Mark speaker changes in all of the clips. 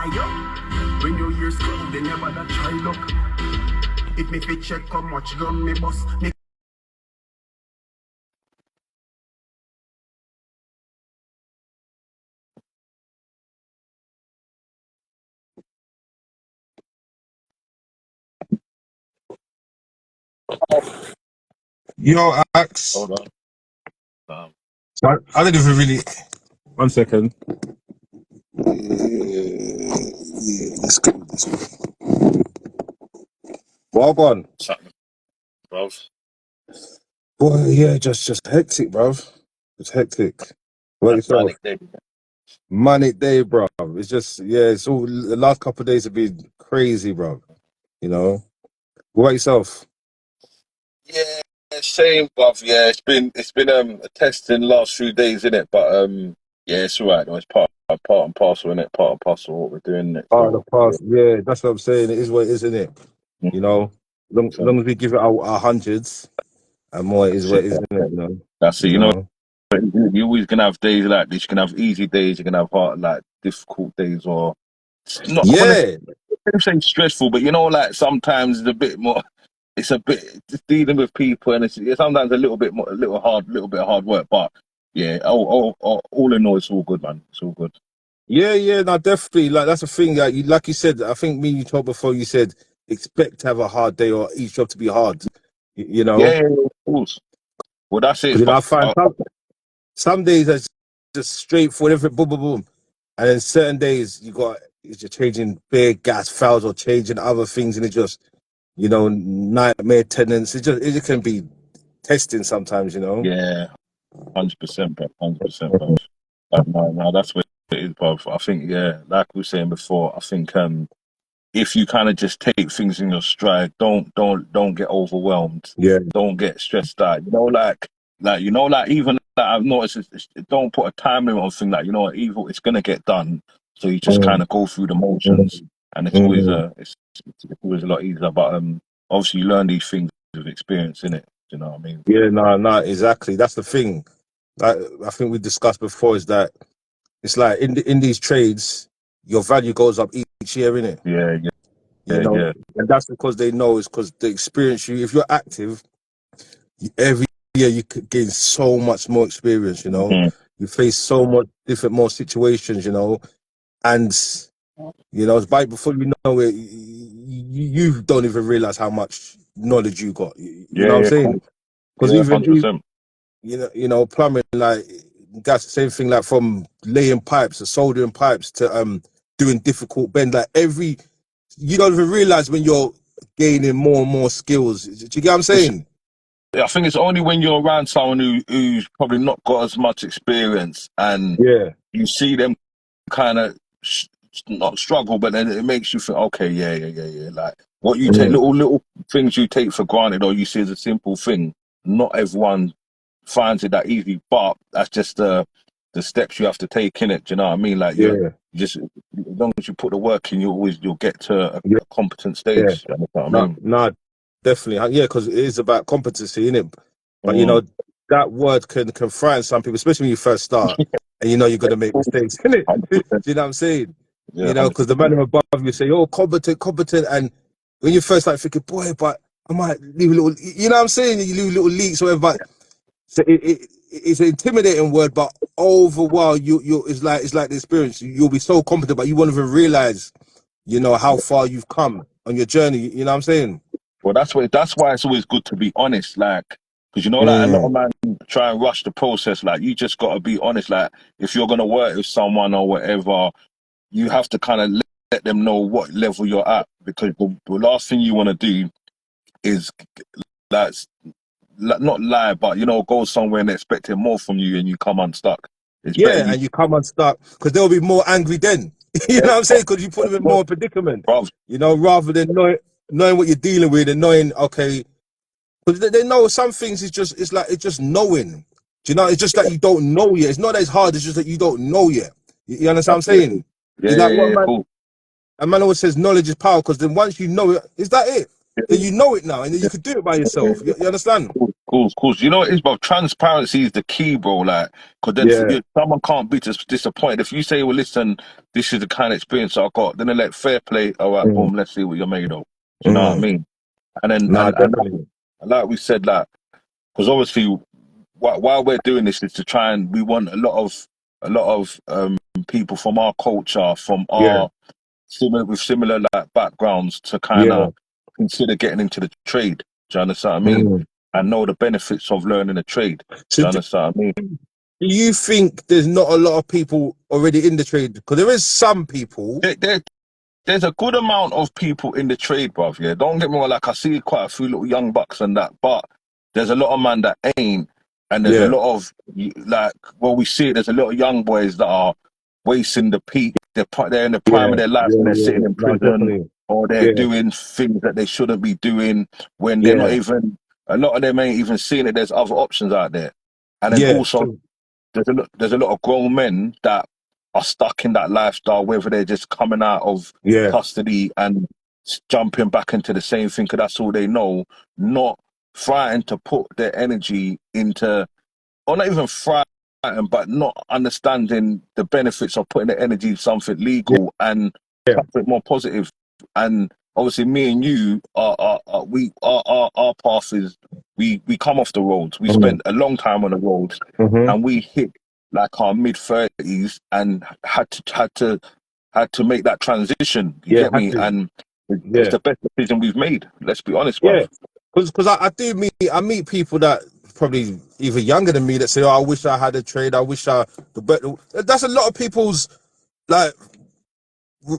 Speaker 1: When you hear school, they never that try look. If me fit check how much run me bus, me
Speaker 2: Yo, Axe.
Speaker 3: Hold on.
Speaker 2: I didn't even really. 1 second. Let's go. Well gone.
Speaker 3: Something, bro.
Speaker 2: Boy, yeah, just hectic, bruv. Just hectic. What
Speaker 3: That
Speaker 2: yourself?
Speaker 3: manic day.
Speaker 2: Manic day, bruv. It's just, yeah, it's all, the last couple of days have been crazy, bruv. You know? What about yourself?
Speaker 3: Yeah, same, bruv. Yeah, it's been a testing last few days, innit? But yeah, it's alright. Though. It's part and parcel, innit? Part and parcel of what we're doing, innit?
Speaker 2: Oh, the
Speaker 3: So yeah.
Speaker 2: past, yeah, that's what I'm saying. It is what it is, isn't it? You know? Long as we give it our hundreds and more, it is
Speaker 3: That's
Speaker 2: what
Speaker 3: it.
Speaker 2: it is, isn't it? You know?
Speaker 3: That's it.
Speaker 2: You
Speaker 3: You know,
Speaker 2: know?
Speaker 3: you always gonna have days like this. You can have easy days. You can have hard, like difficult days, or not. I want to
Speaker 2: Yeah,
Speaker 3: say stressful, but you know, like sometimes it's a bit more. It's a bit just dealing with people, and it's sometimes a little bit more, a little bit of hard work. But yeah, all in all, it's all good, man. It's all good.
Speaker 2: yeah, no, definitely. Like that's the thing. Like you said, I think me and you talked before. You said expect to have a hard day or each job to be hard. You
Speaker 3: Yeah,
Speaker 2: know,
Speaker 3: yeah, yeah, of course. Well, that's it.
Speaker 2: because
Speaker 3: But
Speaker 2: I find some days are just straightforward, everything boom, boom, boom, and then certain days you're changing big gas files or changing other things, and it just nightmare tenants. It just can be testing sometimes. You know.
Speaker 3: yeah, 100%, bro. 100%, bro. No, that's what it is, bro. I think, yeah, like we were saying before, I think if you kind of just take things in your stride, don't get overwhelmed,
Speaker 2: Yeah.
Speaker 3: don't get stressed out. Like even that I've noticed, don't put a time limit on thing. Like evil, it's gonna get done. So you just kind
Speaker 2: Mm,
Speaker 3: of go through the
Speaker 2: mm,
Speaker 3: motions, and
Speaker 2: mm.
Speaker 3: it's always a lot easier. But obviously you learn these things with experience, innit? You know what I mean?
Speaker 2: Yeah, no, exactly. That's the thing. Like I think we discussed before is that it's like in these trades, your value goes up each year, innit?
Speaker 3: Yeah,
Speaker 2: You
Speaker 3: yeah,
Speaker 2: know,
Speaker 3: yeah.
Speaker 2: and that's because they know it's because they experience you. If you're active, every year you could gain so much more experience. You know,
Speaker 3: Mhm.
Speaker 2: you face so much different more situations. You know, and it's before you know it, you don't even realize how much knowledge you got. You know
Speaker 3: Yeah,
Speaker 2: what I'm
Speaker 3: yeah,
Speaker 2: saying?
Speaker 3: cool.
Speaker 2: Because
Speaker 3: Yeah,
Speaker 2: even
Speaker 3: 100%.
Speaker 2: plumbing, like that's the same thing, like from laying pipes to soldering pipes to doing difficult bend, like you don't even realize when you're gaining more and more skills. Do you get what I'm
Speaker 3: It's
Speaker 2: saying?
Speaker 3: I think it's only when you're around someone who's probably not got as much experience, and
Speaker 2: Yeah.
Speaker 3: you see them kind of not struggle, but then it makes you think, okay, yeah. Like what you take,
Speaker 2: Mm.
Speaker 3: little things you take for granted, or you see as a simple thing. Not everyone finds it that easy, but that's just the steps you have to take in it. Do you know what I mean? Like
Speaker 2: Yeah,
Speaker 3: you just as long as you put the work in, you'll get to
Speaker 2: yeah,
Speaker 3: a competent
Speaker 2: yeah.
Speaker 3: stage. You know what I
Speaker 2: No,
Speaker 3: mean?
Speaker 2: no, definitely. Yeah, because it is about competency, innit? But
Speaker 3: Mm.
Speaker 1: Mm.
Speaker 2: that word can frighten some people, especially when you first start and you're gonna make mistakes, innit? Do
Speaker 3: 100%.
Speaker 2: you know what I'm saying?
Speaker 3: Yeah,
Speaker 2: Because the
Speaker 3: 100%.
Speaker 2: man above you say, "Oh, competent," and when you first like thinking, "Boy, but I might leave a little," you know what I'm saying? You leave little leaks, or whatever. But so it's an intimidating word, but over a while, it's like the experience. You'll be so competent, but you won't even realize, how far you've come on your journey. You know what I'm saying?
Speaker 3: Well, that's why it's always good to be honest, like, because like a lot
Speaker 2: Mm,
Speaker 3: of man try and rush the process. Like, you just got to be honest. Like, if you're gonna work with someone or whatever, you have to kind of let them know what level you're at, because the last thing you want to do is like not lie, but go somewhere and expecting more from you, and you come unstuck. It's better
Speaker 2: yeah,
Speaker 3: you,
Speaker 2: and you come unstuck because they'll be more angry then. You know what I'm saying? Because you put them in more predicament.
Speaker 3: bro.
Speaker 2: Rather than knowing what you're dealing with and knowing, okay, because they know some things is just it's just knowing. Do you know? It's just that you don't know yet. It's not as hard. It's just that you don't know yet. You understand what I'm
Speaker 3: That's it.
Speaker 2: saying?
Speaker 3: Yeah,
Speaker 2: It's
Speaker 3: yeah,
Speaker 2: like what
Speaker 3: yeah, yeah,
Speaker 2: man.
Speaker 3: cool.
Speaker 2: A man always says knowledge is power because then once you know it, is that it? Then you know it now, and then you could do it by
Speaker 3: Yeah,
Speaker 2: yourself. You understand?
Speaker 3: Cool. You know what it is, bro? Transparency is the key, bro. Like, because then
Speaker 2: Yeah.
Speaker 3: someone can't be disappointed. If you say, well, listen, this is the kind of experience I got, then they're like, fair play. All right,
Speaker 2: Mm,
Speaker 3: boom, let's see what you're made of. Do you know what I
Speaker 2: mm.
Speaker 3: mean? And then,
Speaker 2: Nah,
Speaker 3: and
Speaker 2: definitely.
Speaker 3: like we said, like, because obviously, while we're doing this is to try and we want a lot of people from our culture, from
Speaker 2: Yeah.
Speaker 3: our similar like backgrounds to kind
Speaker 2: Yeah.
Speaker 3: of consider getting into the trade. Do you understand what I mean?
Speaker 2: Mm.
Speaker 3: And know the benefits of learning a trade.
Speaker 2: So
Speaker 3: Do you
Speaker 2: do
Speaker 3: understand what I mean?
Speaker 2: you think there's not a lot of people already in the trade? Because there is some people.
Speaker 3: There, there's a good amount of people in the trade, bruv. Yeah, don't get me wrong. Like I see quite a few little young bucks and that, but there's a lot of man that ain't, and there's a
Speaker 2: Yeah.
Speaker 3: lot of like, well, we see it. There's a lot of young boys that are wasting the peak. They're in the prime
Speaker 2: Yeah.
Speaker 3: of their life and
Speaker 2: Yeah.
Speaker 3: they're
Speaker 2: Yeah.
Speaker 3: sitting in
Speaker 2: No,
Speaker 3: prison,
Speaker 2: definitely.
Speaker 3: or they're
Speaker 2: Yeah.
Speaker 3: doing things that they shouldn't be doing when they're not
Speaker 2: Yeah.
Speaker 3: even. A lot of them ain't even seeing that there's other options out there, and then
Speaker 2: Yeah.
Speaker 3: also
Speaker 2: True.
Speaker 3: there's a lot of grown men that are stuck in that lifestyle, whether they're just coming out of
Speaker 2: Yeah.
Speaker 3: custody and jumping back into the same thing because that's all they know, not trying to put their energy into, or not even frightened, but not understanding the benefits of putting the energy in something
Speaker 2: Yeah.
Speaker 3: legal and
Speaker 2: Yeah.
Speaker 3: something more positive. And obviously, me and you our path is we come off the roads. We
Speaker 2: Mm.
Speaker 3: spent a long time on the roads,
Speaker 2: Mm-hmm.
Speaker 3: and we hit like our mid 30s and had to make that transition. You
Speaker 2: Yeah.
Speaker 3: get
Speaker 2: Had
Speaker 3: me?
Speaker 2: to.
Speaker 3: And it's
Speaker 2: Yeah.
Speaker 3: the best decision we've made. Let's be honest, bruv.
Speaker 2: Yeah. Because I meet people that probably even younger than me that say, "Oh, I wish I had a trade. I wish I." But that's a lot of people's like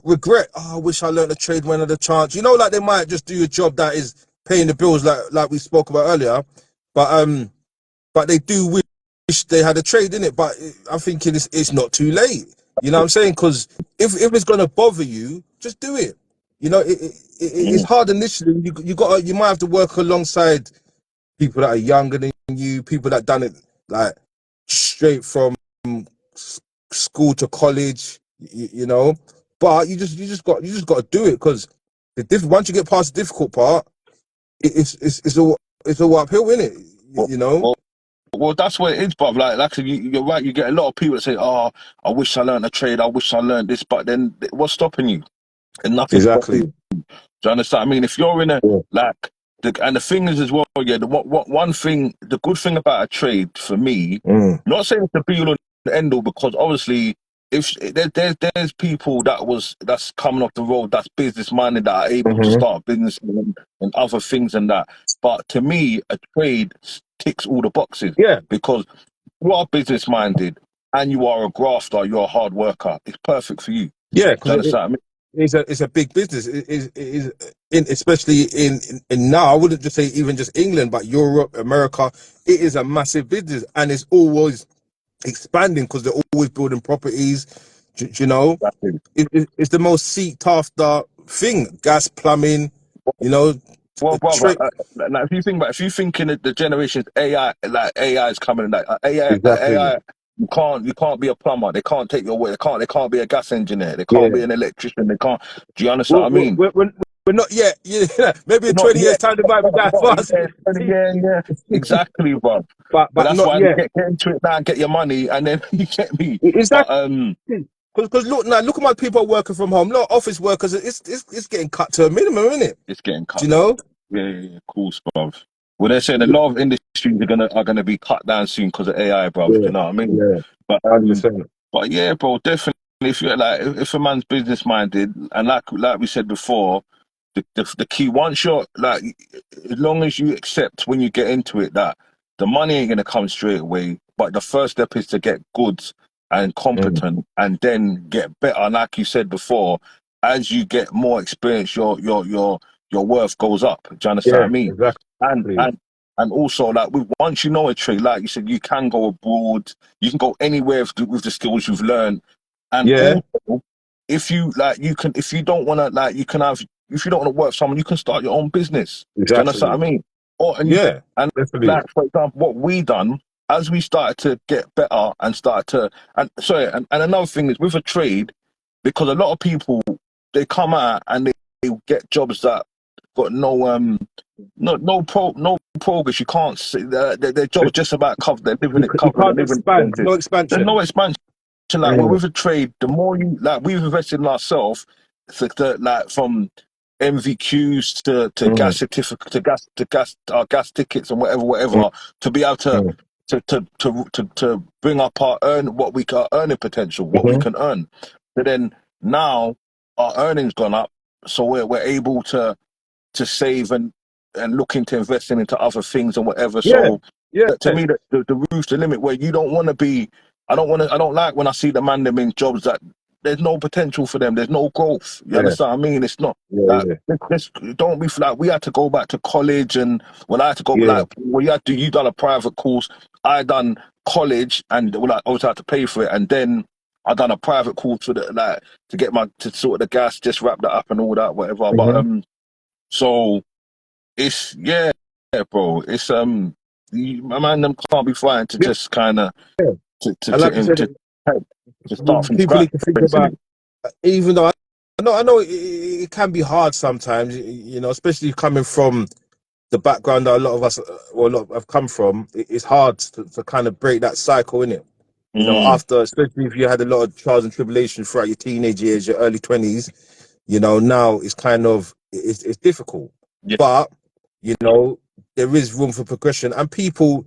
Speaker 2: regret. Oh, I wish I learned a trade when I had a chance. You know, like they might just do a job that is paying the bills, like we spoke about earlier. But they do wish they had a trade in it. But I'm thinking it's not too late. You know what I'm saying? Because if it's gonna bother you, just do it. You know, it's
Speaker 3: Mm.
Speaker 2: hard initially. You might have to work alongside people that are younger than you, people that done it like straight from school to college. You know, but you just got to do it because once you get past the difficult part, it's all uphill, isn't it?
Speaker 3: Well,
Speaker 2: You know.
Speaker 3: well, well, that's what it is, bruv. Like you're right. You get a lot of people that say, "Oh, I wish I learned a trade. I wish I learned this," but then what's stopping you? And nothing's stopping
Speaker 2: Exactly.
Speaker 3: you. Do you understand? I mean, if you're in a
Speaker 2: Yeah.
Speaker 3: like, and the thing is as well, yeah. What one thing, the good thing about a trade for me,
Speaker 2: Mm.
Speaker 3: not saying it's the be all and end all, because obviously, if there's people that's coming off the road that's business minded that are able to
Speaker 2: Hmm.
Speaker 3: start business and other things and that. But to me, a trade ticks all the boxes
Speaker 2: Yeah.
Speaker 3: because you are business minded and you are a grafter, you're a hard worker. It's perfect for you. Do
Speaker 2: Yeah.
Speaker 3: you
Speaker 2: Because
Speaker 3: understand?
Speaker 2: it's a big business. It is especially in now. I wouldn't just say even just England, but Europe, America. It is a massive business, and it's always expanding because they're always building properties. You know,
Speaker 3: I mean,
Speaker 2: it's the most sought after thing. Gas, plumbing. You know,
Speaker 3: well, brother,
Speaker 2: trade.
Speaker 3: like if you think in the generations AI, like AI is coming, like
Speaker 2: Exactly.
Speaker 3: you can't be a plumber. They can't take your work. They can't be a gas engineer. They can't
Speaker 2: Yeah.
Speaker 3: be an electrician. They can't. Do you understand
Speaker 2: We're,
Speaker 3: what I
Speaker 2: we're,
Speaker 3: mean?
Speaker 2: we're, we're we're not yet. Yeah. Maybe in
Speaker 3: Not
Speaker 2: 20 years
Speaker 3: yet.
Speaker 2: time they might be that
Speaker 3: Not
Speaker 2: fast.
Speaker 3: yet. Yeah. Exactly, bro. But
Speaker 2: But
Speaker 3: that's
Speaker 2: not
Speaker 3: why you
Speaker 2: yet.
Speaker 3: get into it now and get your money, and then you get me. But
Speaker 2: Exactly. Because look now, look at my people working from home. No office workers. It's getting cut to a minimum, isn't it?
Speaker 3: it's getting
Speaker 2: Do
Speaker 3: cut.
Speaker 2: you know?
Speaker 3: Yeah, cool, bruv. Well, they're saying a lot of industries are gonna be cut down soon because of AI, bruv. Do
Speaker 2: Yeah.
Speaker 3: you know what I mean?
Speaker 2: Yeah.
Speaker 3: But
Speaker 2: 100%.
Speaker 3: but yeah, bro, definitely. If you're like, if a man's business minded, and like we said before, the key once you're like, as long as you accept when you get into it that the money ain't gonna come straight away, but the first step is to get good and
Speaker 2: Mm.
Speaker 3: competent, and then get better. And like you said before, as you get more experience, your worth goes up. Do you understand what
Speaker 2: Yeah.
Speaker 3: I mean? And
Speaker 2: Exactly.
Speaker 3: and and also, like, once you know a trade, like you said, you can go abroad. You can go anywhere with the skills you've learned. And
Speaker 2: Yeah.
Speaker 3: also, if you like, you can. If you don't want to, like, you can have. If you don't want to work for someone, you can start your own business. Do you understand
Speaker 2: Exactly.
Speaker 3: what I mean? Or
Speaker 2: Yeah.
Speaker 3: and
Speaker 2: Definitely.
Speaker 3: like, for example, what we done as we started to get better and started to and another thing is with a trade, because a lot of people, they come out and they get jobs that got no progress. You can't see their job's just about cover. They're living it,
Speaker 2: You
Speaker 3: cover their
Speaker 2: can't
Speaker 3: living
Speaker 2: expand. No
Speaker 3: expenses. There's no
Speaker 2: expansion.
Speaker 3: expansion. Like with a trade, the more you like, we've invested in ourselves, like from MVQs to gas
Speaker 2: Mm,
Speaker 3: certificate to gas gas tickets and whatever
Speaker 2: mm,
Speaker 3: to be able to
Speaker 2: mm,
Speaker 3: to bring up our our earning potential, what we
Speaker 2: mhm.
Speaker 3: can earn. But then now our earnings gone up, so we're able to save and looking to investing into other things and whatever.
Speaker 2: Yeah,
Speaker 3: So
Speaker 2: yeah,
Speaker 3: to me, the roof's the limit where you don't want to be. I don't like when I see the man them in jobs that there's no potential for them. There's no growth. You
Speaker 2: yeah,
Speaker 3: understand what I mean? It's not
Speaker 2: yeah,
Speaker 3: like
Speaker 2: yeah,
Speaker 3: don't be like we had to go back to college, and when I had to go
Speaker 2: yeah.
Speaker 3: like well you done a private course, I done college and well, I always had to pay for it, and then I done a private course for the like to get my to sort of the gas, just wrap that up and all that whatever. But
Speaker 2: Hmm.
Speaker 3: so it's bro. It's my man them can't be flying to
Speaker 2: Yeah.
Speaker 3: just kind of
Speaker 2: And like I said,
Speaker 3: to start from
Speaker 2: people
Speaker 3: scratch,
Speaker 2: need to think about,
Speaker 3: basically.
Speaker 2: even though I know it can be hard sometimes, you know, especially coming from the background that a lot of us, or a lot have come from. It's hard to kind of break that cycle, innit? You know,
Speaker 3: Mm,
Speaker 2: after, especially if you had a lot of trials and tribulations throughout your teenage years, your early 20s, you know, now it's kind of, it's difficult.
Speaker 3: yeah,
Speaker 2: But, you know, there is room for progression, and people,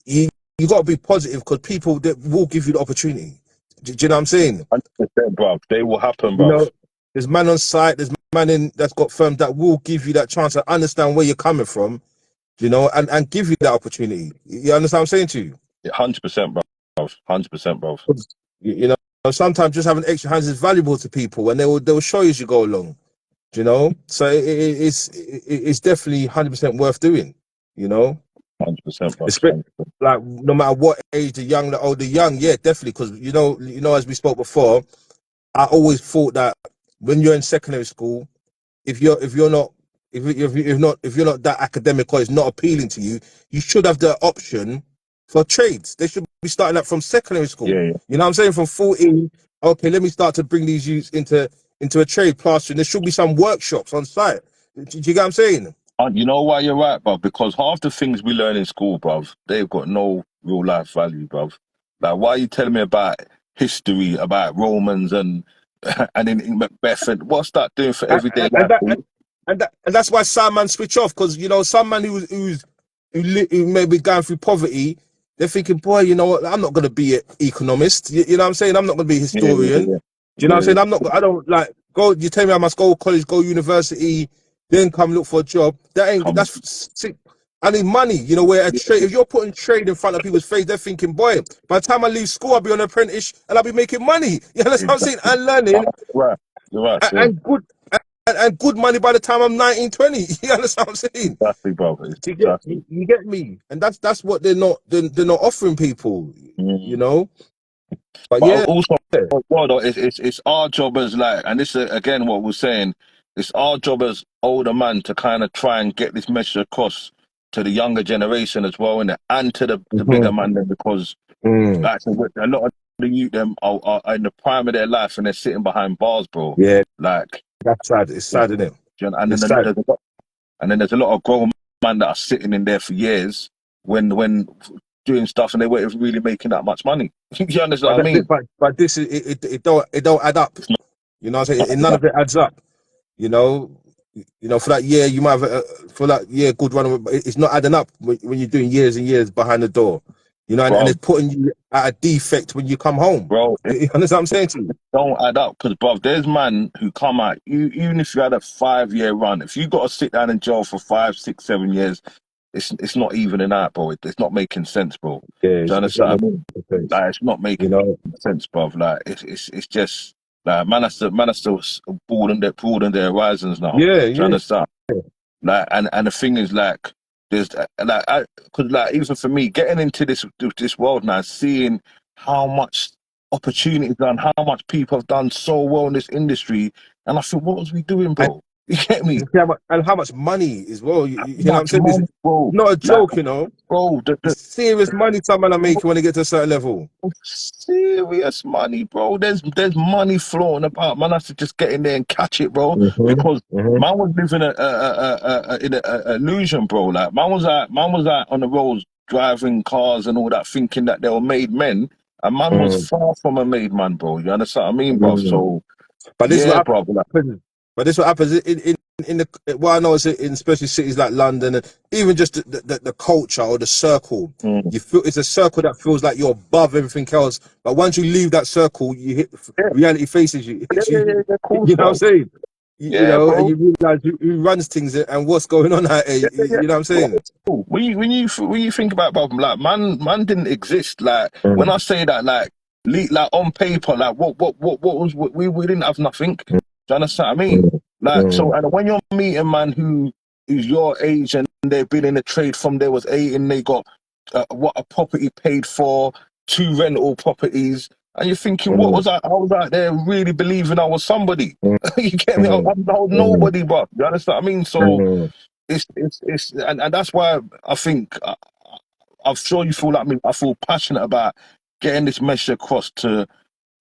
Speaker 2: you, you got to be positive, because people that will give you the opportunity. Do you know what I'm saying?
Speaker 3: 100%, bruv. They will happen,
Speaker 2: You know,
Speaker 3: bruv.
Speaker 2: there's man on site, there's man in that's got firms that will give you that chance to understand where you're coming from, you know, and give you that opportunity. You understand what I'm saying to you?
Speaker 3: 100%, bruv. 100%, bruv.
Speaker 2: 'Cause, you know, sometimes just having extra hands is valuable to people, and they will show you as you go along. You know, so it's definitely 100% worth doing. You know,
Speaker 3: 100%, bruv.
Speaker 2: especially like no matter what age, the young, the old, the young, yeah, definitely. Because you know, as we spoke before, I always thought that when you're in secondary school, if you're not if you're not that academic, or it's not appealing to you, you should have the option for trades. They should be starting that from secondary school.
Speaker 3: Yeah, yeah.
Speaker 2: You know what I'm saying? From 14, okay, let me start to bring these youths into a trade plastering. There should be some workshops on site. Do you get what I'm saying?
Speaker 3: You know why you're right, bruv? Because half the things we learn in school, bruv, they've got no real life value, bruv. Like, why are you telling me about history, about Romans and and in Macbeth, and what's that doing for
Speaker 2: and,
Speaker 3: everyday
Speaker 2: and
Speaker 3: life?
Speaker 2: that and that's why some man switch off, because you know some man who may be going through poverty, they're thinking, boy, you know what, I'm not going to be an economist. You know what I'm saying? I'm not going to be a
Speaker 3: Yeah, yeah,
Speaker 2: historian.
Speaker 3: yeah.
Speaker 2: Do you know what I'm
Speaker 3: Yeah,
Speaker 2: saying? I don't like go. You tell me I must go college, go university, then come look for a job. That ain't
Speaker 3: come
Speaker 2: that's sick. I need money. You know, where a trade. If you're putting trade in front of people's face, they're thinking, boy, by the time I leave school, I'll be an apprentice and I'll be making money. You know what I'm saying?
Speaker 3: exactly.
Speaker 2: And learning,
Speaker 3: Right. You're right, still.
Speaker 2: and good and good money by the time I'm 19, 20. You understand what I'm saying?
Speaker 3: Exactly, brother. Exactly.
Speaker 2: You get me? And that's what they're not offering people, you
Speaker 3: Mm.
Speaker 2: know. But
Speaker 3: But
Speaker 2: yeah,
Speaker 3: also, well, though, it's our job as like, and this is again what we're saying. It's our job as older man to kind of try and get this message across to the younger generation as well, and to the bigger
Speaker 2: mhm,
Speaker 3: man, then, because
Speaker 2: mm,
Speaker 3: like a lot of the youth them are in the prime of their life and they're sitting behind bars, bro.
Speaker 2: yeah,
Speaker 3: Like,
Speaker 2: that's sad. It's sad, isn't it?
Speaker 3: and then
Speaker 2: It's sad.
Speaker 3: there's a lot of grown men that are sitting in there for years when doing stuff and they weren't really making that much money. You understand
Speaker 2: But
Speaker 3: what I mean?
Speaker 2: this is it don't add up.
Speaker 3: It's not
Speaker 2: You know what I'm saying? None of it adds up. You know, for that year you might have for that year good run, but it's not adding up when you're doing years and years behind the door. You know, and
Speaker 3: bro,
Speaker 2: it's putting you at a defect when you come home.
Speaker 3: bro.
Speaker 2: You understand what I'm saying to you?
Speaker 3: Don't add up because, bro, there's man who come out. Even if you had a 5 year run, if you got to sit down in jail for 5, 6, 7 years, it's not evening out, bro. It's not making sense, bro.
Speaker 2: Yeah,
Speaker 3: Do you
Speaker 2: it's not
Speaker 3: understand what I mean?
Speaker 2: making sense.
Speaker 3: Like, it's not
Speaker 2: You
Speaker 3: making
Speaker 2: know,
Speaker 3: sense, bro. Like, it's just like man has to broaden their horizons now. Do
Speaker 2: yeah,
Speaker 3: you
Speaker 2: yeah.
Speaker 3: understand? Like, and the thing is, like, there's like, cause like even for me, getting into this world now, seeing how much opportunities and how much people have done so well in this industry, and I feel, what was we doing,
Speaker 2: And
Speaker 3: bro? You get me?
Speaker 2: And how much money as well. You know what I'm
Speaker 3: Much
Speaker 2: saying? This is
Speaker 3: money, bro.
Speaker 2: not a
Speaker 3: Like,
Speaker 2: joke, you know.
Speaker 3: bro,
Speaker 2: It's serious money someone are making when they get to a certain level.
Speaker 3: serious money, bro. There's money flowing about. Man has to just get in there and catch it, bro.
Speaker 2: Mm-hmm.
Speaker 3: Because
Speaker 2: Mm-hmm.
Speaker 3: man was living in a illusion, bro. Like man was out on the roads driving cars and all that, thinking that they were made men. And man was far from a made man, bro. You understand what I mean, bro?
Speaker 2: Mm-hmm.
Speaker 3: So
Speaker 2: But this is what
Speaker 3: yeah, bro. Like,
Speaker 2: happens. But this is what happens in the what I know is in especially cities like London and even just the culture or the circle.
Speaker 3: mm,
Speaker 2: You feel it's a circle that feels like you're above everything else. But once you leave that circle, you hit
Speaker 3: yeah,
Speaker 2: reality faces you.
Speaker 3: yeah, yeah, yeah, yeah, cool,
Speaker 2: You know what I'm
Speaker 3: bro.
Speaker 2: saying? You
Speaker 3: Yeah,
Speaker 2: know, and
Speaker 3: bro.
Speaker 2: you realize who runs things and what's going on out there.
Speaker 3: Yeah, yeah, yeah.
Speaker 2: You know what I'm
Speaker 3: Bro,
Speaker 2: saying?
Speaker 3: cool. When you think about it, bro, like man didn't exist. Like when
Speaker 2: Mm,
Speaker 3: I say that, like on paper, like what was we didn't have nothing. Do you understand what I mean?
Speaker 2: mm,
Speaker 3: Like so,
Speaker 2: mm,
Speaker 3: and when you're meeting man who's your age and they've been in the trade from they was 8 and they got what a property paid for, 2 rental properties, and you're thinking, what
Speaker 2: mm,
Speaker 3: was I was out there really believing I was somebody.
Speaker 2: mm,
Speaker 3: You get me? I
Speaker 2: mm,
Speaker 3: was
Speaker 2: mm,
Speaker 3: nobody, bro. You understand what I mean? So
Speaker 2: mm,
Speaker 3: it's and that's why I think I'm sure you feel like me. I feel passionate about getting this message across to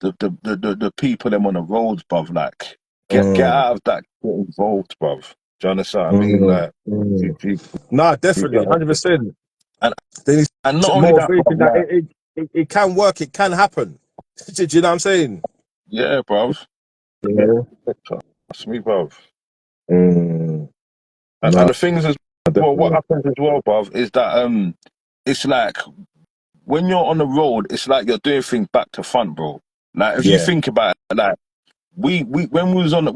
Speaker 3: the people them on the roads, bruv. Like get
Speaker 2: mm,
Speaker 3: out of that, get involved, bruv. Do you understand what I mean?
Speaker 2: mm,
Speaker 3: Like
Speaker 2: mm.
Speaker 3: you, you,
Speaker 2: Nah,
Speaker 3: you
Speaker 2: definitely,
Speaker 3: get what I'm
Speaker 2: 100%.
Speaker 3: saying?
Speaker 2: They need
Speaker 3: And not
Speaker 2: some
Speaker 3: only that,
Speaker 2: motivation
Speaker 3: bruv.
Speaker 2: that
Speaker 3: Like
Speaker 2: it can work, it can happen. Do you know what I'm saying?
Speaker 3: yeah, bruv. Yeah,
Speaker 2: Yeah.
Speaker 3: trust me, bruv.
Speaker 2: Mm,
Speaker 3: And
Speaker 2: nah,
Speaker 3: the thing is as well, what
Speaker 2: definitely.
Speaker 3: happens as well, bruv, is that it's like when you're on the road, it's like you're doing things back to front, bro. Like if you
Speaker 2: Yeah,
Speaker 3: think about it, like we when we was on the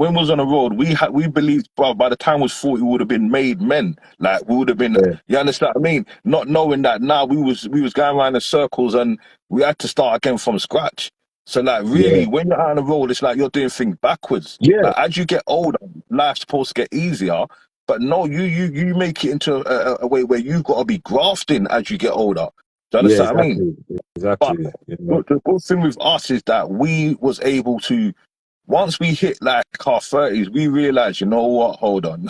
Speaker 3: road, we believed, bro, by the time we was 40, we would have been made men. Like we would have been,
Speaker 2: yeah,
Speaker 3: you understand what I mean? Not knowing that now we was going around in circles and we had to start again from scratch. So like
Speaker 2: yeah,
Speaker 3: really, when you're out on the road, it's like you're doing things backwards.
Speaker 2: yeah,
Speaker 3: Like as you get older, life's supposed to get easier. But no, you make it into a way where you've got to be grafting as you get older. Do you
Speaker 2: yeah,
Speaker 3: understand what I mean?
Speaker 2: exactly,
Speaker 3: But
Speaker 2: exactly. You know,
Speaker 3: the good thing with us is that we was able to once we hit like our 30s, we realized, you know what, hold on.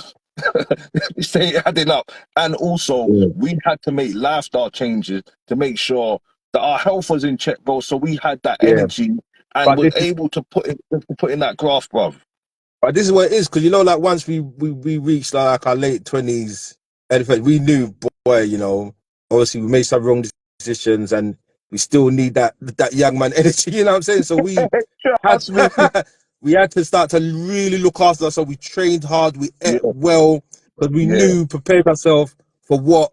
Speaker 3: Stay adding up. And also
Speaker 2: yeah,
Speaker 3: we had to make lifestyle changes to make sure that our health was in check, bro. So we had that
Speaker 2: yeah.
Speaker 3: energy and
Speaker 2: But
Speaker 3: was
Speaker 2: this is,
Speaker 3: able to put in that graph, bro.
Speaker 2: but this is what it is because you know, like once we reached like our late 20s, and we knew, boy, you know, obviously we made some wrong decisions, and we still need that young man energy. You know what I'm saying? So we had
Speaker 3: Trust me.
Speaker 2: we had to start to really look after ourselves. So we trained hard, we ate
Speaker 3: Yeah,
Speaker 2: well, because we
Speaker 3: yeah.
Speaker 2: knew, prepared ourselves for what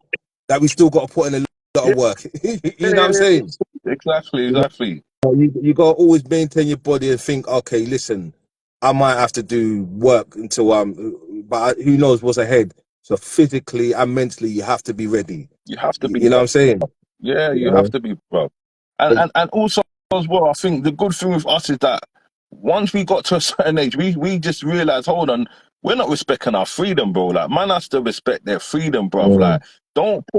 Speaker 2: that we still got to put in a lot
Speaker 3: Yeah,
Speaker 2: of work.
Speaker 3: yeah,
Speaker 2: You know what I'm
Speaker 3: yeah,
Speaker 2: saying?
Speaker 3: yeah. Exactly,
Speaker 2: You know,
Speaker 3: exactly.
Speaker 2: you got to always maintain your body and think, okay, listen, I might have to do work until but who knows what's ahead. So physically and mentally, you have to be ready.
Speaker 3: You have to be,
Speaker 2: You know what
Speaker 3: bro.
Speaker 2: I'm saying?
Speaker 3: Yeah,
Speaker 2: You
Speaker 3: you have
Speaker 2: know?
Speaker 3: to be, bro. And also as well, I think the good thing with us is that once we got to a certain age, we just realized, hold on, we're not respecting our freedom, bro. Like man has to respect their freedom, bro.
Speaker 2: Mm.
Speaker 3: Like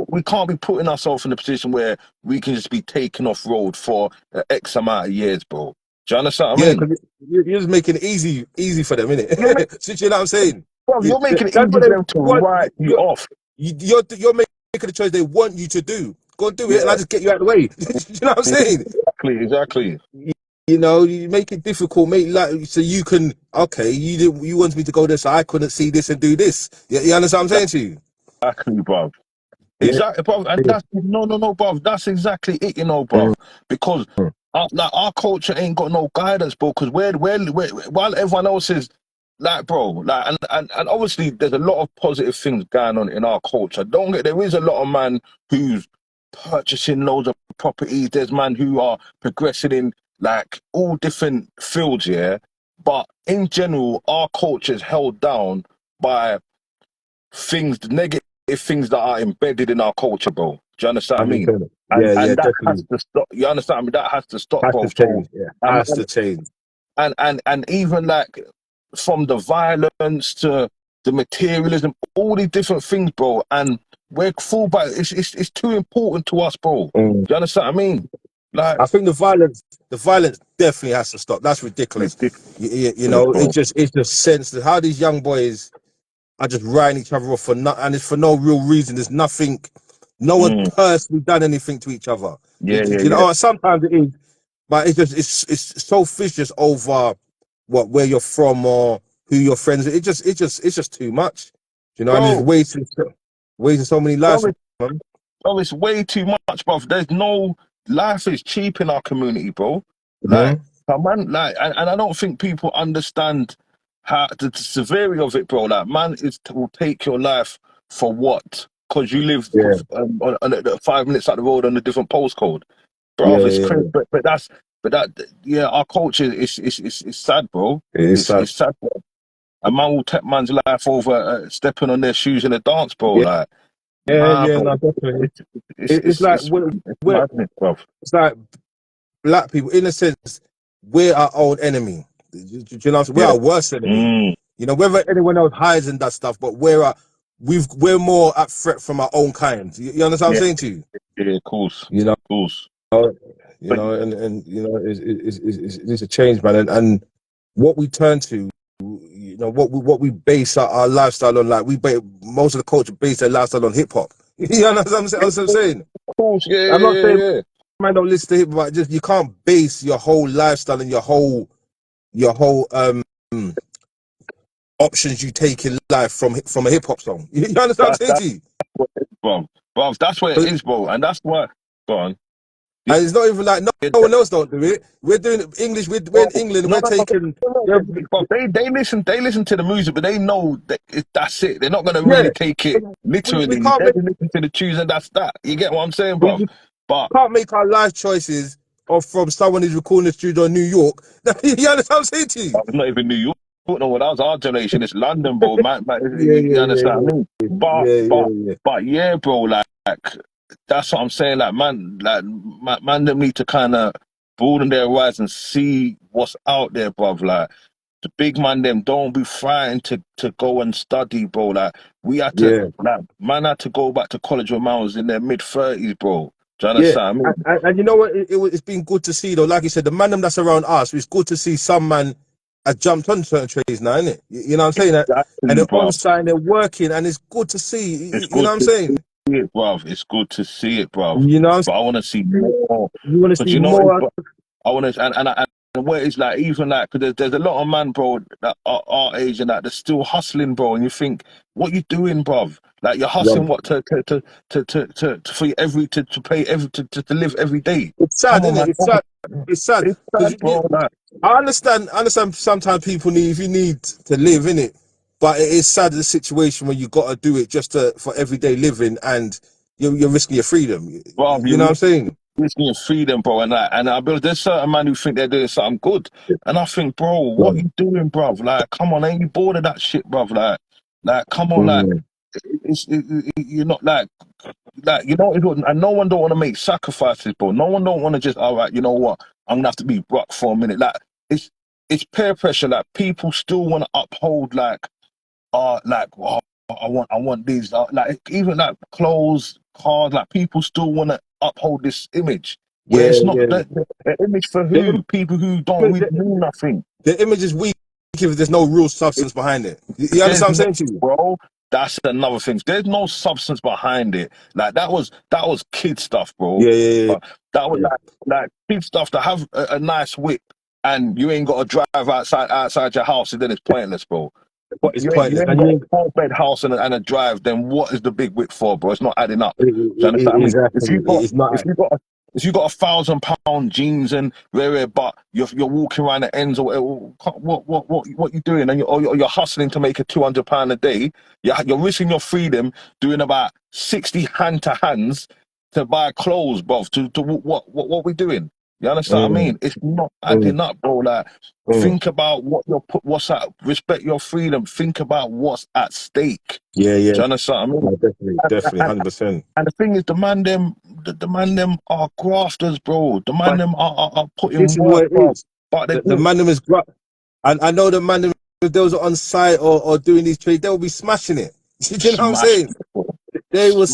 Speaker 3: we can't be putting ourselves in a position where we can just be taken off road for X amount of years, bro. Do you understand what I
Speaker 2: Yeah,
Speaker 3: mean?
Speaker 2: because you're just making it easy for them,
Speaker 3: You're making,
Speaker 2: innit? So, you know what I'm saying?
Speaker 3: bro, you're making it
Speaker 2: That's
Speaker 3: easy
Speaker 2: what
Speaker 3: for
Speaker 2: they
Speaker 3: them to
Speaker 2: want.
Speaker 3: write you off.
Speaker 2: You're making the choice they want you to do. Go and do it, and I
Speaker 3: Yeah,
Speaker 2: just get you out of the way. You know what I'm saying?
Speaker 3: exactly, exactly.
Speaker 2: You know, you make it difficult, make like so you can. Okay, you wanted me to go there, so I couldn't see this and do this. You understand what I'm saying to you?
Speaker 3: Exactly, bro.
Speaker 2: Yeah.
Speaker 3: Exactly, bro, and that's no, bro. That's exactly it, you know, bro.
Speaker 2: Mm,
Speaker 3: Because like our culture ain't got no guidance, bro. Because we're while everyone else is like, bro, like, and obviously there's a lot of positive things going on in our culture. Don't get there is a lot of man who's purchasing loads of properties. There's man who are progressing in like all different fields, yeah. But in general, our culture is held down by things, negative things that are embedded in our culture, bro. Do you understand what I mean?
Speaker 2: 100%. Yeah, yeah,
Speaker 3: And that has
Speaker 2: definitely
Speaker 3: to stop. You understand? I mean, that has to stop,
Speaker 2: has
Speaker 3: bro.
Speaker 2: to
Speaker 3: So,
Speaker 2: change. Yeah,
Speaker 3: and
Speaker 2: has to change.
Speaker 3: and even like from the violence to the materialism, all these different things, bro. And we're full, but it's too important to us, bro.
Speaker 2: Mm.
Speaker 3: Do you understand what I mean? Like
Speaker 2: I think the violence definitely has to stop. That's ridiculous.
Speaker 3: ridiculous,
Speaker 2: You know,
Speaker 3: bro.
Speaker 2: it's just sense that how these young boys are just writing each other off for and it's for no real reason. There's nothing, no one
Speaker 3: Mm.
Speaker 2: personally done anything to each other.
Speaker 3: Yeah, yeah,
Speaker 2: You
Speaker 3: yeah.
Speaker 2: know, sometimes it is, but it's so vicious over where you're from or who your friends. It's just too much. You know, and it's
Speaker 3: Bro,
Speaker 2: wasting so many
Speaker 3: bro,
Speaker 2: lives, man.
Speaker 3: bro, it's way too much, bro. There's no life is cheap in our community, bro. Like,
Speaker 2: Mm-hmm.
Speaker 3: man, like, and I don't think people understand how the severity of it, bro. Like, man, will take your life for what? Because you live
Speaker 2: Yeah,
Speaker 3: on 5 minutes up the road on a different postcode, bro.
Speaker 2: yeah,
Speaker 3: It's
Speaker 2: yeah,
Speaker 3: crazy,
Speaker 2: yeah.
Speaker 3: but that, yeah, our culture is sad, bro.
Speaker 2: It is sad.
Speaker 3: It's sad. Bro. A man will take man's life over stepping on their shoes in a dance, bro.
Speaker 2: Yeah,
Speaker 3: Like, nah,
Speaker 2: yeah,
Speaker 3: bro.
Speaker 2: no, definitely.
Speaker 3: It's it's
Speaker 2: It's
Speaker 3: it's
Speaker 2: like
Speaker 3: it's, it's
Speaker 2: we're
Speaker 3: madness, bro.
Speaker 2: it's like black people, in a sense, we're our own enemy. Do you know what I'm saying? We're
Speaker 3: Yeah.
Speaker 2: our worst enemy.
Speaker 3: Mm.
Speaker 2: You know, whether anyone else hides and that stuff, but we're more at threat from our own kind. You understand what I'm
Speaker 3: Yeah.
Speaker 2: saying to you?
Speaker 3: Yeah. Of course.
Speaker 2: You know,
Speaker 3: Of course.
Speaker 2: you
Speaker 3: But
Speaker 2: know, and you know, it's a change, man, and what we turn to, you know, what we base our lifestyle on, like most of the culture base their lifestyle on hip hop. You know what I'm saying?
Speaker 3: of course, yeah,
Speaker 2: I'm not
Speaker 3: yeah,
Speaker 2: saying
Speaker 3: yeah, yeah.
Speaker 2: man don't listen to hip hop, but just you can't base your whole lifestyle and your whole options you take in life from a hip hop song. You understand what I'm saying
Speaker 3: That's
Speaker 2: to you?
Speaker 3: what it is, bro. Bro, that's what it is, bro. And that's why. Go on. Yeah,
Speaker 2: And it's not even like no one else don't do it. We're doing it English. We're
Speaker 3: bro.
Speaker 2: in England.
Speaker 3: No,
Speaker 2: We're
Speaker 3: no, no,
Speaker 2: taking.
Speaker 3: no,
Speaker 2: Yeah,
Speaker 3: bro, they listen to the music, but they know that that's it. They're not gonna
Speaker 2: yeah.
Speaker 3: really take it
Speaker 2: We
Speaker 3: literally.
Speaker 2: can't
Speaker 3: They
Speaker 2: make
Speaker 3: listen to the tunes, and that's that. You get what I'm saying, bro?
Speaker 2: we
Speaker 3: But
Speaker 2: can't make our life choices of from someone who's recording the studio in New York. You understand what I'm saying to you?
Speaker 3: it's not even New York. No, that was our generation. It's London, bro. Man,
Speaker 2: Yeah,
Speaker 3: you
Speaker 2: yeah, yeah,
Speaker 3: understand what I mean?
Speaker 2: yeah,
Speaker 3: But
Speaker 2: yeah,
Speaker 3: but
Speaker 2: yeah, yeah.
Speaker 3: but yeah, bro. Like that's what I'm saying. Man, them need to kind of broaden their eyes and see what's out there, bro. Like the big man, them don't be frightened to go and study, bro. Like we had to,
Speaker 2: Yeah.
Speaker 3: like man had to go back to college when man was in their mid 30s, bro. Do you
Speaker 2: Yeah,
Speaker 3: understand what I mean?
Speaker 2: and you know what? It's been good to see though. Like you said, the man them that's around us. It's good to see some man have jumped on certain trades now, isn't it? You know what I'm saying? And
Speaker 3: Exactly,
Speaker 2: they're on
Speaker 3: bro.
Speaker 2: site and they're working, and it's good to see.
Speaker 3: It's
Speaker 2: You know
Speaker 3: good
Speaker 2: what I'm
Speaker 3: to
Speaker 2: saying?
Speaker 3: see it, bruv. It's good to see it, bruv.
Speaker 2: You know what I'm
Speaker 3: But I want to see more
Speaker 2: saying? You want to
Speaker 3: because
Speaker 2: see
Speaker 3: you know,
Speaker 2: more?
Speaker 3: I want to, and where it's like, even like, because there's a lot of man, bro, that are our age and that they're still hustling, bro. And you think, what you doing, bruv? Like you're hustling,
Speaker 2: Well,
Speaker 3: what to for every to pay every to live every day.
Speaker 2: it's sad,
Speaker 3: Come on,
Speaker 2: isn't it?
Speaker 3: man.
Speaker 2: It's sad. It's sad
Speaker 3: It's
Speaker 2: because
Speaker 3: sad, bro. Like,
Speaker 2: I understand. I understand. Sometimes people need if you need to live in it, but it is sad the situation when you got to do it just for everyday living, and you're risking your freedom.
Speaker 3: bruv,
Speaker 2: You know what I'm saying?
Speaker 3: risking your freedom, bro. And I believe there's certain man who think they're doing something good, and I think, bro, what
Speaker 2: Well,
Speaker 3: you doing, bruv? Like, come on, ain't you bored of that shit, bruv? Like, come on, like,
Speaker 2: mm,
Speaker 3: you're not like you know, and no one don't want to make sacrifices, bro. No one don't want to just, all right, you know what? I'm gonna have to be broke for a minute. Like, it's it's peer pressure. Like, people still want to uphold, oh, I want these, like even like clothes, cars. Like people still want to uphold this image, where
Speaker 2: yeah,
Speaker 3: it's not
Speaker 2: yeah.
Speaker 3: the image for
Speaker 2: The,
Speaker 3: who? People who don't really
Speaker 2: the,
Speaker 3: do nothing.
Speaker 2: the image is weak if there's no real substance behind it. You understand
Speaker 3: There's
Speaker 2: what I'm
Speaker 3: no,
Speaker 2: saying to you?
Speaker 3: bro. That's another thing. There's no substance behind it. Like that was kid stuff, bro.
Speaker 2: Yeah, yeah,
Speaker 3: But that was
Speaker 2: yeah.
Speaker 3: like kid stuff to have a nice whip and you ain't got to drive outside your house and then it's pointless, bro.
Speaker 2: But it's
Speaker 3: You
Speaker 2: pointless.
Speaker 3: ain't
Speaker 2: And
Speaker 3: got a
Speaker 2: you,
Speaker 3: four-bed house and a drive, then what is the big whip for, bro? It's not adding up. Do you understand? I mean,
Speaker 2: exactly. It's not.
Speaker 3: if you got £1,000 jeans and rare, but you're walking around the ends or whatever, what you doing? And you're hustling to make a £200 a day. You're risking your freedom doing about 60 hand to hands to buy clothes, bro. To what we doing? You understand what I
Speaker 2: Mm,
Speaker 3: mean? It's not
Speaker 2: mm,
Speaker 3: adding up, bro. Like,
Speaker 2: mm.
Speaker 3: think about what's at. Respect your freedom. Think about what's at stake.
Speaker 2: Yeah, yeah.
Speaker 3: Do you understand what I mean?
Speaker 2: No, definitely,
Speaker 3: And,
Speaker 2: definitely,
Speaker 3: and,
Speaker 2: 100%.
Speaker 3: and the thing is, the man them are grafters, bro. The man
Speaker 2: But
Speaker 3: them are putting
Speaker 2: this is
Speaker 3: work,
Speaker 2: what it
Speaker 3: bro.
Speaker 2: is.
Speaker 3: But they
Speaker 2: The
Speaker 3: do
Speaker 2: man them is and I know the man them, if they was on site or doing these trades, they will be smashing it. You know what I'm
Speaker 3: smash,
Speaker 2: saying?
Speaker 3: bro.
Speaker 2: They will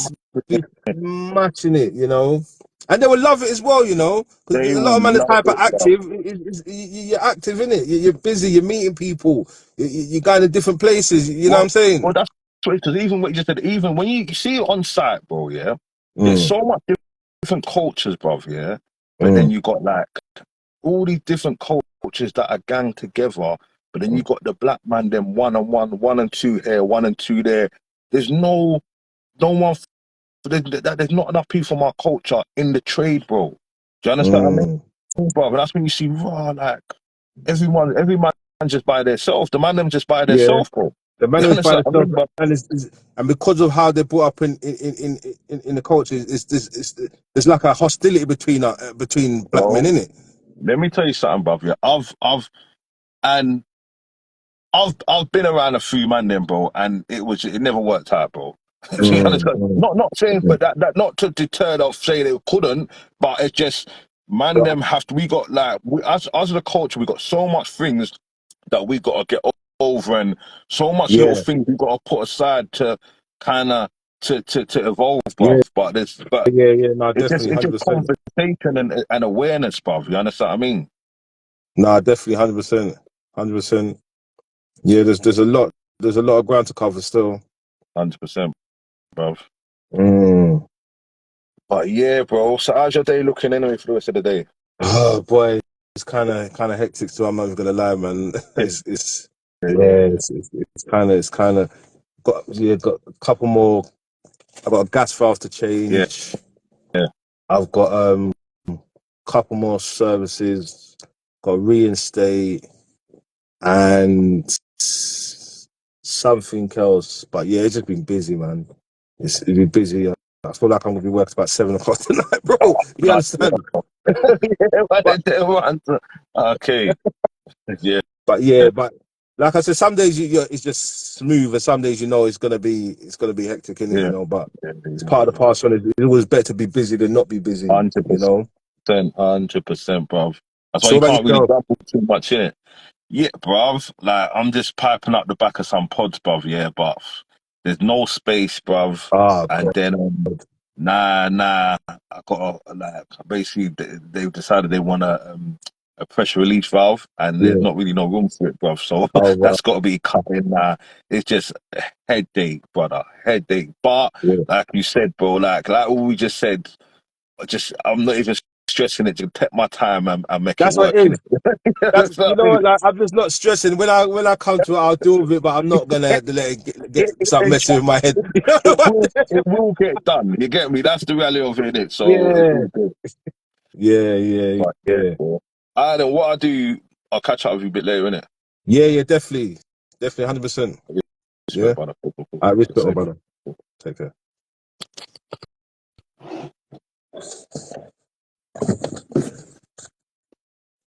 Speaker 2: be smashing it, you know. And they will love it as well, you know, because
Speaker 3: They
Speaker 2: a lot
Speaker 3: will
Speaker 2: of man is
Speaker 3: love it, bro.
Speaker 2: hyperactive. You're active in it. You're busy. You're meeting people. You're going to different places. You know what
Speaker 3: Well,
Speaker 2: I'm saying?
Speaker 3: because even what you just said, even when you see it on site, bro, yeah, there's
Speaker 2: Mm,
Speaker 3: so much different cultures, bro, yeah. But then
Speaker 2: mm,
Speaker 3: you got like all these different cultures that are gang together. But then you got the black man, them one and one, one and two here, one and two there. There's no one. There's not enough people from our culture in the trade, bro. Do you understand what I
Speaker 2: mm.
Speaker 3: mean, bro? And that's when you see raw, like every man just by themselves. The man them just by
Speaker 2: Yeah,
Speaker 3: themselves, bro.
Speaker 2: the man
Speaker 3: You
Speaker 2: was by
Speaker 3: understand what I
Speaker 2: themselves,
Speaker 3: mean? But
Speaker 2: and and because of how they're brought up in the culture, there's like a hostility between black men,
Speaker 3: bro,
Speaker 2: in it.
Speaker 3: let me tell you something, bro. Yeah, and I've been around a few man then, bro, and it never worked out, bro. You
Speaker 2: Mm,
Speaker 3: understand?
Speaker 2: mm,
Speaker 3: Not saying,
Speaker 2: mm.
Speaker 3: but that not to deter of saying it couldn't, but it's just man them have to. We got like as a culture, we got so much things that we got to get over, and so much little
Speaker 2: Yeah,
Speaker 3: things we got to put aside to kind of to evolve,
Speaker 2: yeah,
Speaker 3: bruv. But
Speaker 2: yeah. No, definitely,
Speaker 3: it's
Speaker 2: 100%.
Speaker 3: just conversation and awareness, bruv. You understand what I mean?
Speaker 2: No, definitely, 100%, 100%. Yeah, there's a lot of ground to cover still.
Speaker 3: 100%, bruv.
Speaker 2: Mm.
Speaker 3: But yeah, bro. So how's your day looking anyway for the rest of the day?
Speaker 2: Oh boy, it's kind of hectic. So I'm not even gonna lie, man.
Speaker 3: Yeah,
Speaker 2: It's
Speaker 3: yeah,
Speaker 2: yeah, it's kind of got a couple more. I've got a gas valve to
Speaker 3: yeah,
Speaker 2: change.
Speaker 3: yeah.
Speaker 2: I've got couple more services. Got to reinstate and something else. But yeah, it's just been busy, man. It's been busy. I feel like I'm gonna be working about 7 o'clock tonight, bro. You
Speaker 3: Blood,
Speaker 2: understand?
Speaker 3: yeah, what they
Speaker 2: But
Speaker 3: do, man. Okay, yeah,
Speaker 2: but yeah, but like I said, some days it's just smooth, and some days it's gonna be hectic in it,
Speaker 3: yeah,
Speaker 2: But
Speaker 3: yeah,
Speaker 2: it's part of the parcel. It's always better to be busy than not be busy,
Speaker 3: hundred
Speaker 2: you know.
Speaker 3: percent, 100%, bruv. That's why
Speaker 2: So
Speaker 3: you
Speaker 2: what about
Speaker 3: can't really
Speaker 2: yourself?
Speaker 3: gamble too much in it. Yeah, bruv. Like I'm just piping up the back of some pods, bruv. Yeah, but there's no space, bruv.
Speaker 2: Ah,
Speaker 3: And
Speaker 2: God.
Speaker 3: then nah. I got like basically they've decided they want a pressure release valve, and there's
Speaker 2: Yeah.
Speaker 3: not really no room for it, bruv. So
Speaker 2: Oh, wow.
Speaker 3: that's got to be cut in. It's just a headache, brother, headache. But
Speaker 2: Yeah.
Speaker 3: like you said, bro, like what we just said, I'm not even stressing it. Just take my time and make it
Speaker 2: That's what
Speaker 3: work.
Speaker 2: it
Speaker 3: In
Speaker 2: is.
Speaker 3: it, that's
Speaker 2: You
Speaker 3: what I
Speaker 2: know
Speaker 3: mean.
Speaker 2: what? Like, I'm just not stressing. When I come to it, I'll deal with it. But I'm not gonna let it start messing with my head. You know what?
Speaker 3: It will get done. You get me? That's the reality of it. So it's
Speaker 2: Yeah.
Speaker 3: all good.
Speaker 2: Yeah.
Speaker 3: But yeah,
Speaker 2: Yeah.
Speaker 3: bro. Then what I do, I'll catch up with you a bit later, innit?
Speaker 2: Yeah. Definitely, 100%.
Speaker 3: Respect,
Speaker 2: Yeah.
Speaker 3: brother. Cool.
Speaker 2: I respect my
Speaker 3: Safe.
Speaker 2: brother. Take care.